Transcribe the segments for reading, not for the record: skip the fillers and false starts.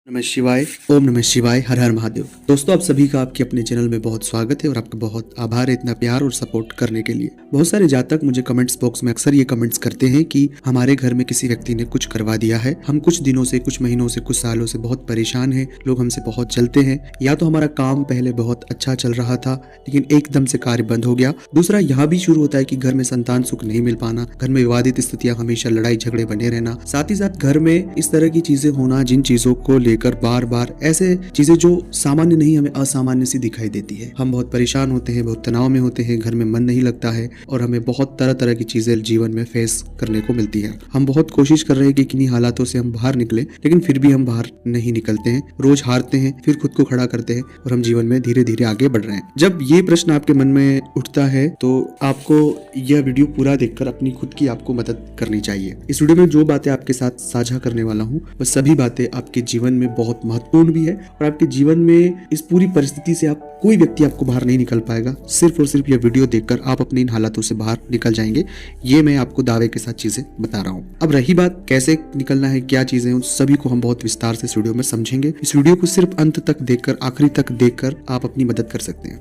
नमः शिवाय। ओम नमः शिवाय। हर हर महादेव। दोस्तों, आप सभी का आपके अपने चैनल में बहुत स्वागत है और आपका बहुत आभार है इतना प्यार और सपोर्ट करने के लिए। बहुत सारे जातक मुझे कमेंट्स बॉक्स में अक्सर ये कमेंट्स करते हैं कि हमारे घर में किसी व्यक्ति ने कुछ करवा दिया है, हम कुछ दिनों से, कुछ महीनों से, कुछ सालों से बहुत परेशान हैं, लोग हमसे बहुत जलते हैं। या तो हमारा काम पहले बहुत अच्छा चल रहा था लेकिन एकदम से कार्य बंद हो गया। दूसरा यहाँ भी शुरू होता है कि घर में संतान सुख नहीं मिल पाना, घर में विवादित स्थितियां, हमेशा लड़ाई झगड़े बने रहना, साथ ही साथ घर में इस तरह की चीजें होना जिन चीजों को लेकर बार बार ऐसे चीजें जो सामान्य नहीं हमें असामान्य सी दिखाई देती है। हम बहुत परेशान होते हैं, बहुत तनाव में होते हैं, घर में मन नहीं लगता है और हमें बहुत तरह तरह की चीजें जीवन में फेस करने को मिलती है। हम बहुत कोशिश कर रहे हैं कि किन्हीं हालातों से हम बाहर निकले, लेकिन फिर भी हम बाहर नहीं निकलते हैं। रोज हारते हैं, फिर खुद को खड़ा करते हैं और हम जीवन में धीरे धीरे आगे बढ़ रहे हैं। जब ये प्रश्न आपके मन में उठता है तो आपको यह वीडियो पूरा देखकर अपनी खुद की आपको मदद करनी चाहिए। इस वीडियो में जो बातें आपके साथ साझा करने वाला हूँ वह सभी बातें आपके जीवन में बहुत महत्वपूर्ण भी है और आपके जीवन में इस पूरी परिस्थिति से आप कोई व्यक्ति आपको बाहर नहीं निकल पाएगा। सिर्फ और सिर्फ यह वीडियो देखकर आप अपने इन हालातों से बाहर निकल जाएंगे। ये मैं आपको दावे के साथ चीजें बता रहा हूँ। अब रही बात कैसे निकलना है, क्या चीजें, उन सभी को हम बहुत विस्तार से इस वीडियो में समझेंगे। इस वीडियो को सिर्फ अंत तक देखकर, आखिरी तक देखकर आप अपनी मदद कर सकते हैं।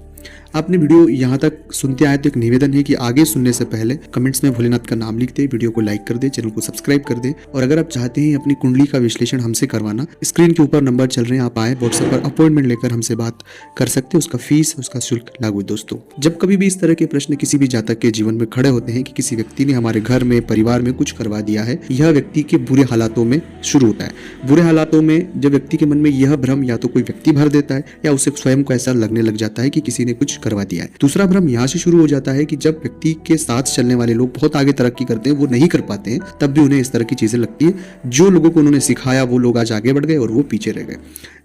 आपने वीडियो यहाँ तक सुनते आए तो एक निवेदन है कि आगे सुनने से पहले कमेंट्स में भोलेनाथ का नाम लिख दे, वीडियो को लाइक कर दे, चैनल को सब्सक्राइब कर दे। और अगर आप चाहते हैं अपनी कुंडली का विश्लेषण हमसे करवाना, स्क्रीन के ऊपर नंबर चल रहे हैं, आप आए व्हाट्सएप पर अपॉइंटमेंट लेकर हमसे बात कर सकते हैं। उसका फीस, उसका शुल्क लागू है। दोस्तों, जब कभी भी इस तरह के प्रश्न किसी भी जातक के जीवन में खड़े होते हैं कि किसी व्यक्ति ने हमारे घर में, परिवार में कुछ करवा दिया है, यह व्यक्ति के बुरे हालातों में शुरू होता है। बुरे हालातों में जब व्यक्ति के मन में यह भ्रम या तो कोई व्यक्ति भर देता है या उसे स्वयं को ऐसा लगने लग जाता है कि किसी ने कुछ करवा दिया है। दूसरा भ्रम यहाँ से शुरू हो जाता है कि जब व्यक्ति के साथ चलने वाले लोग बहुत आगे तरक्की करते हैं, वो नहीं कर पाते हैं, तब भी उन्हें इस तरह की चीजें लगती है। जो लोगों को उन्होंने सिखाया वो लोग आज आगे बढ़ गए और वो पीछे रह गए।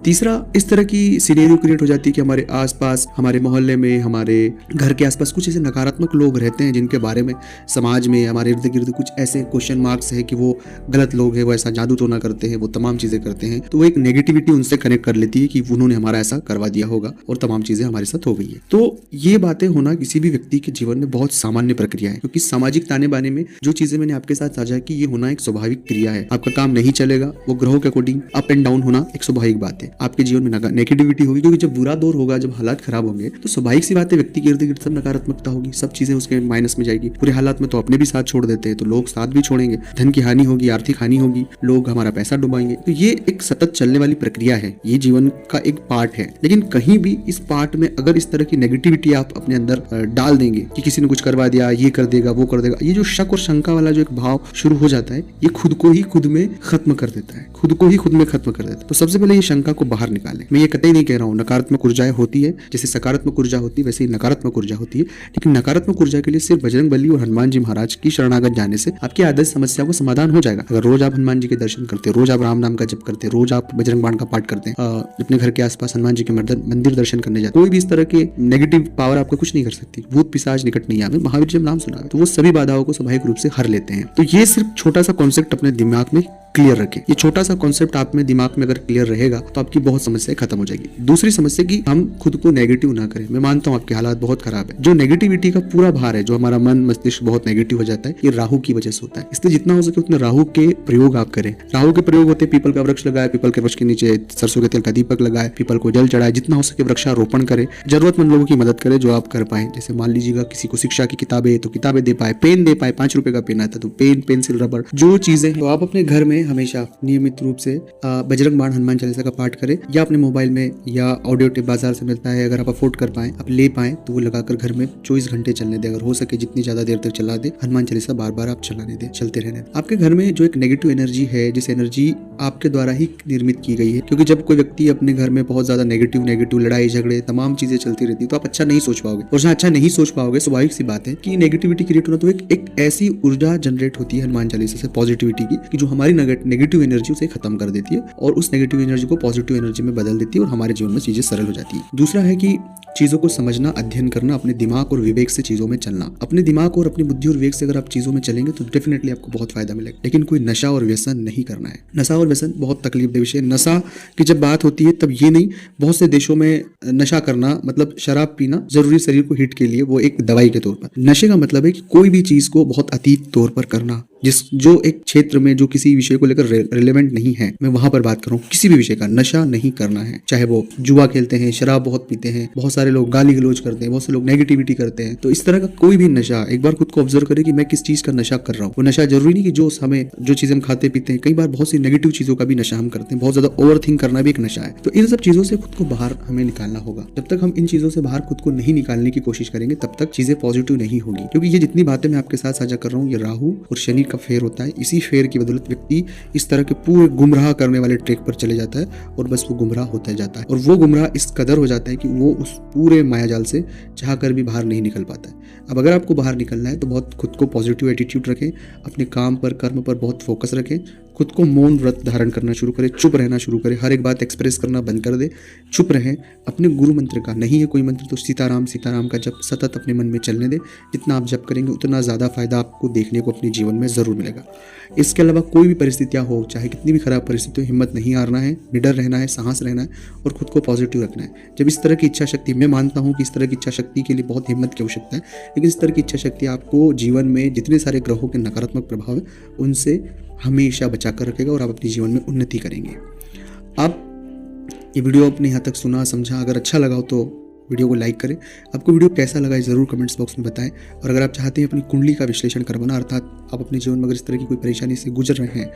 तीसरा, इस तरह की सिनेरियो क्रिएट हो जाती है कि हमारे आसपास, हमारे मोहल्ले में, हमारे घर के आसपास कुछ ऐसे नकारात्मक लोग रहते हैं जिनके बारे में समाज में, हमारे इर्द गिर्द कुछ ऐसे क्वेश्चन मार्क्स है कि वो गलत लोग हैं, वो ऐसा जादू टोना करते हैं, वो तमाम चीजें करते हैं। तो वो एक नेगेटिविटी उनसे कनेक्ट कर लेती है कि उन्होंने हमारा ऐसा करवा दिया होगा और तमाम चीजें हमारे साथ हो गई है। तो ये बातें होना किसी भी व्यक्ति के जीवन में बहुत सामान्य प्रक्रिया है, क्योंकि सामाजिक ताने बाने में जो चीजें मैंने आपके साथ साझा की, ये होना एक स्वाभाविक क्रिया है। आपका काम नहीं चलेगा, वो ग्रहों के अकॉर्डिंग अप एंड डाउन होना एक स्वाभाविक बात है। आपके जीवन में नेगेटिविटी होगी, क्योंकि जब बुरा दौर होगा, जब हालात खराब होंगे, तो स्वाभाविक सी बात है व्यक्ति के इर्द गिर्द सब नकारात्मकता होगी, सब चीजें उसके माइनस में जाएगी। बुरे हालात में तो अपने भी साथ छोड़ देते हैं, तो लोग साथ भी छोड़ेंगे, धन की हानि होगी, आर्थिक हानि होगी, लोग हमारा पैसा डुबाएंगे। तो ये एक सतत चलने वाली प्रक्रिया है, ये जीवन का एक पार्ट है। लेकिन कहीं भी इस पार्ट में अगर इस तरह की नेगेटिविटी आप अपने अंदर डाल देंगे कि किसी ने कुछ करवा दिया, ये कर देगा, वो कर देगा, ये जो शक और शंका वाला जो एक भाव शुरू हो जाता है, ये खुद को ही खुद में खत्म कर देता है, खुद को ही खुद में खत्म कर देता है। तो सबसे पहले ये शंका को बाहर निकालें। मैं ये कतई नहीं कह रहा हूँ नकारात्मक ऊर्जाएं होती है, जैसे सकारात्मक ऊर्जा होती है वैसे ही नकारात्मक ऊर्जा होती है। लेकिन नकारात्मक ऊर्जा के लिए सिर्फ बजरंग बली और हनुमान जी महाराज की शरणागत जाने से आपकी आदर्श समस्या को समाधान हो जाएगा। अगर रोज आप हनुमान जी के दर्शन करते, रोज आप राम नाम का जप करते, रोज आप बजरंग बाण का पाठ करते हैं, अपने घर के आसपास हनुमान जी के मंदिर दर्शन करने जाते, कोई भी इस तरह के नेगेटिव पावर आपको कुछ नहीं कर सकती। भूत पिशाच निकट नहीं आवे, महावीर जब नाम सुना तो वो सभी बाधाओं को स्वाभाविक रूप से हर लेते हैं। तो ये सिर्फ छोटा सा कॉन्सेप्ट अपने दिमाग में क्लियर रखें। ये छोटा सा कॉन्सेप्ट आप में दिमाग में अगर क्लियर रहेगा तो आपकी बहुत समस्याएं खत्म हो जाएगी। दूसरी समस्या कि हम खुद को नेगेटिव ना करें। मैं मानता हूँ आपके हालात बहुत खराब है, जो नेगेटिविटी का पूरा भार है, जो हमारा मन मस्तिष्क बहुत नेगेटिव हो जाता है, ये राहु की वजह से होता है। इसलिए जितना हो सके उतना राहु के प्रयोग आप करें। राहु के प्रयोग होते हैं, पीपल का वृक्ष लगाए, पीपल के वृक्ष के नीचे सरसों के तेल का दीपक लगाए, पीपल को जल चढ़ाए, जितना हो सके वृक्षारोपण करें, जरूरतमंद लोगों की मदद करें जो आप कर पाए। जैसे मान लीजिएगा किसी को शिक्षा की किताबें तो किताबें दे पाए, पेन दे पाए, 5 रुपए का पेन आता तो पेन, पेंसिल, रबड़, जो चीजें तो आप अपने घर में हमेशा नियमित रूप से बजरंग बाण, हनुमान चालीसा का पाठ करें, या अपने मोबाइल में या ऑडियो टेप बाजार से मिलता है, अगर आप अफोर्ड कर पाए, आप ले पाए तो वो लगाकर घर में 24 घंटे चलने दे। अगर हो सके जितनी ज्यादा देर तक चला दे, हनुमान चालीसा बार बार आप चलाने दे, चलते रहने। आपके घर में जो एक नेगेटिव एनर्जी है, जिस एनर्जी आपके द्वारा ही निर्मित की गई है, क्योंकि जब कोई व्यक्ति अपने घर में बहुत ज्यादा नेगेटिव लड़ाई झगड़े तमाम चीजें चलती रहती है तो आप अच्छा नहीं सोच पाओगे, और जहाँ अच्छा नहीं सोच पाओगे स्वाभाविक सी बात है कि नेगेटिविटी क्रिएट होना, तो एक ऐसी ऊर्जा जनरेट होती है हनुमान चालीसा से पॉजिटिविटी की, कि जो हमारी नेगेटिव एनर्जी उसे खत्म कर देती है और उस नेगेटिव एनर्जी को पॉजिटिव एनर्जी में बदल देती है और हमारे जीवन में चीजें सरल हो जाती है। दूसरा है कि चीजों को समझना, अध्ययन करना, अपने दिमाग और विवेक से चीजों में चलना। अपने दिमाग और अपनी बुद्धि और विवेक से अगर आप चीजों में चलेंगे तो डेफिनेटली आपको बहुत फायदा मिलेगा। लेकिन कोई नशा और व्यसन नहीं करना है। नशा और व्यसन बहुत तकलीफदेह विषय। नशा की जब बात होती है तब ये नहीं, बहुत से देशों में नशा करना मतलब शराब पीना जरूरी शरीर को हिट के लिए, वो एक दवाई के तौर पर। नशे का मतलब है कि कोई भी चीज को बहुत अतीत तौर पर करना, जो एक क्षेत्र में, जो किसी विषय विषय को लेकर रिलेवेंट नहीं है, मैं वहां पर बात कर रहा हूँ। किसी भी विषय का नशा नहीं करना है, चाहे वो जुआ खेलते हैं, शराब बहुत पीते हैं, बहुत सारे लोग गाली गलौज करते हैं, बहुत से लोग नेगेटिविटी करते हैं। तो इस तरह का कोई भी नशा, एक बार खुद को ऑब्जर्व करें कि मैं किस चीज का नशा कर रहा हूँ। वो नशा जरूरी नहीं कि जो चीजें हम खाते पीते हैं, कई बार बहुत सी नेगेटिव चीजों का भी नशा हम करते हैं। बहुत ज्यादा ओवर थिंक करना भी एक नशा है। तो इन सब चीजों से खुद को बाहर हमें निकालना होगा। जब तक हम इन चीजों से बाहर खुद को नहीं निकालने की कोशिश करेंगे तब तक चीजें पॉजिटिव नहीं होगी। क्योंकि ये जितनी बातें मैं आपके साथ साझा कर रहा हूँ, ये राहु और शनि का फेर होता है। इसी फेर की बदौलत व्यक्ति इस तरह के पूरे गुमराह करने वाले ट्रैक पर चले जाता है और बस वो गुमराह होता जाता है। और वो गुमराह इस कदर हो जाता है कि वो उस पूरे मायाजाल से चाह कर भी बाहर नहीं निकल पाता है। अब अगर आपको बाहर निकलना है तो बहुत खुद को पॉजिटिव एटीट्यूड रखें, अपने काम पर, कर्म पर बहुत फोकस रखें, खुद को मौन व्रत धारण करना शुरू करें, चुप रहना शुरू करें, हर एक बात एक्सप्रेस करना बंद कर दे, चुप रहें। अपने गुरु मंत्र का नहीं है कोई मंत्र तो सीताराम सीताराम का जप सतत अपने मन में चलने दें। जितना आप जप करेंगे उतना ज़्यादा फायदा आपको देखने को अपने जीवन में ज़रूर मिलेगा। इसके अलावा कोई भी परिस्थितियाँ हो, चाहे कितनी भी खराब परिस्थिति हो, हिम्मत नहीं हारना है, निडर रहना है, साहस रहना है और खुद को पॉजिटिव रखना है। जब इस तरह की इच्छा शक्ति, मैं मानता हूँ कि इस तरह की इच्छा शक्ति के लिए बहुत हिम्मत की आवश्यकता है, लेकिन इस तरह की इच्छा शक्ति आपको जीवन में जितने सारे ग्रहों के नकारात्मक प्रभाव है उनसे हमेशा बचा कर रखेगा और आप अपने जीवन में उन्नति करेंगे। आप ये वीडियो अपने यहाँ तक सुना, समझा, अगर अच्छा लगा हो तो वीडियो को लाइक करें। आपको वीडियो कैसा लगा ज़रूर कमेंट्स बॉक्स में बताएं। और अगर आप चाहते हैं अपनी कुंडली का विश्लेषण करवाना, अर्थात आप अपने जीवन में अगर इस तरह की कोई परेशानी से गुजर रहे हैं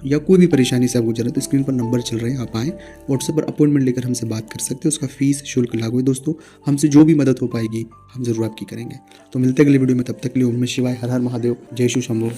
या कोई भी परेशानी से आप गुजर रहे हैं तो स्क्रीन पर नंबर चल रहे हैं, आप आएँ, व्हाट्सएप पर अपॉइंटमेंट लेकर हमसे बात कर सकते हैं। उसका फीस शुल्क लागू है दोस्तों। हमसे जो भी मदद हो पाएगी हम जरूर आपकी करेंगे। तो मिलते हैं अगले वीडियो में, तब तक के लिए ओम नमः शिवाय, हर हर महादेव, जय शिव शंभो।